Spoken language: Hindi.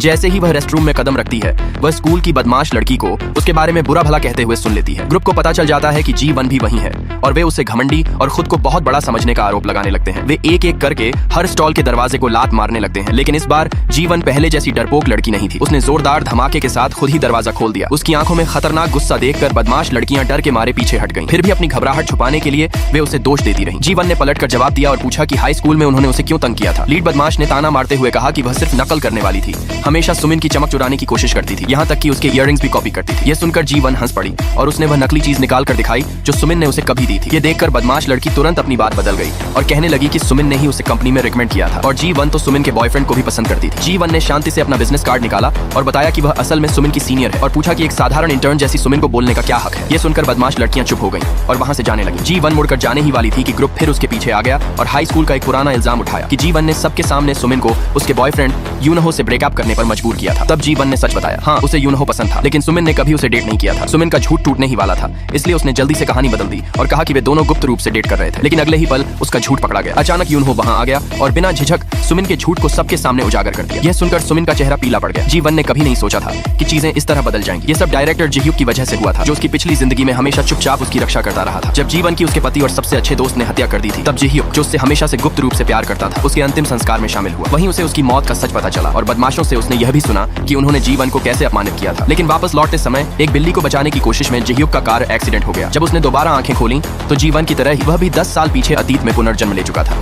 जैसे ही वह रेस्टरूम में कदम रखती है, वह स्कूल की बदमाश लड़की को उसके बारे में बुरा भला कहते हुए सुन लेती है। ग्रुप को पता चल जाता है कि जी1 भी वही है और वे उसे घमंडी और खुद को बहुत बड़ा समझने का आरोप लगाने लगते हैं। वे एक एक करके हर स्टॉल के दरवाजे को लात मारने लगते हैं, लेकिन इस बार जी1 पहले जैसी डरपोक लड़की नहीं थी। उसने जोरदार धमाके के साथ खुद ही दरवाजा खोल दिया। उसकी आंखों में खतरनाक गुस्सा देखकर बदमाश लड़कियां डर के मारे पीछे हट गईं। फिर भी अपनी घबराहट छुपाने के लिए वे उसे दोष देती रहीं। जी1 ने पलटकर जवाब दिया और पूछा कि हाई स्कूल में उन्होंने उसे क्यों तंग किया था। लीड बदमाश ने ताना मारते हुए कहा कि वह सिर्फ नकल करने वाली थी, हमेशा सुमिन की चमक चुराने की कोशिश करती थी, यहाँ तक कि उसके इयररिंग्स भी कॉपी करती थी। ये सुनकर जी1 हंस पड़ी और उसने वह नकली चीज निकाल कर दिखाई जो सुमिन ने उसे कभी दी थी। ये देखकर बदमाश लड़की तुरंत अपनी बात बदल गई और कहने लगी कि सुमिन ने ही उसे कंपनी में रिकमेंड किया था और जी1 तो सुमिन के बॉयफ्रेंड को भी पसंद करती थी। जी1 ने शांति से अपना बिजनेस कार्ड निकाला और बताया कि वह असल में सुमिन की सीनियर है और पूछा कि एक साधारण इंटर्न जैसी सुमिन को बोलने का क्या हक है। ये सुनकर बदमाश लड़कियां चुप हो गईं और वहां से जाने लगी। जी1 मुड़कर जाने ही वाली थी कि ग्रुप फिर उसके पीछे आ गया और हाई स्कूल का एक पुराना इल्जाम उठाया कि जी1 ने सबके सामने सुमिन को उसके बॉयफ्रेंड यूनहो से ब्रेकअप करने पर मजबूर किया था। तब जी1 ने सच बताया, हाँ उसे यूनहो पसंद था, लेकिन सुमिन ने कभी उसे डेट नहीं किया था। सुमिन का झूठ टूटने ही वाला था, इसलिए उसने जल्दी से कहानी बदल दी और कहा कि वे दोनों गुप्त रूप से डेट कर रहे थे। लेकिन अगले ही पल उसका झूठ पकड़ा गया। अचानक यूनहो वहां आ गया और बिना झिझक सुमिन के झूठ को सबके सामने उजागर कर दिया। यह सुनकर सुमिन का चेहरा पीला पड़ गया। जी1 ने कभी नहीं सोचा था कि चीजें इस तरह बदल जाएंगी। ये सब डायरेक्टर जिह्यूक की वजह से हुआ था, जो उसकी पिछली जिंदगी में हमेशा चुपचाप उसकी रक्षा करता रहा था। जब जी1 की उसके पति और सबसे अच्छे दोस्त ने हत्या कर दी थी, तब जिह्यूक, जो उससे हमेशा से गुप्त रूप से प्यार करता था, उसके अंतिम संस्कार में शामिल हुआ। वहीं उसे उसकी मौत का सच पता चला और बदमाशों से उसने यह भी सुना कि उन्होंने जी1 को कैसे अपमानित किया था। लेकिन वापस लौटते समय एक बिल्ली को बचाने की कोशिश में जिह्यूक का कार एक्सीडेंट हो गया। जब उसने दोबारा आंखें खोली तो जी1 की तरह ही वह भी 10 साल पीछे अतीत में पुनर्जन्म ले चुका था।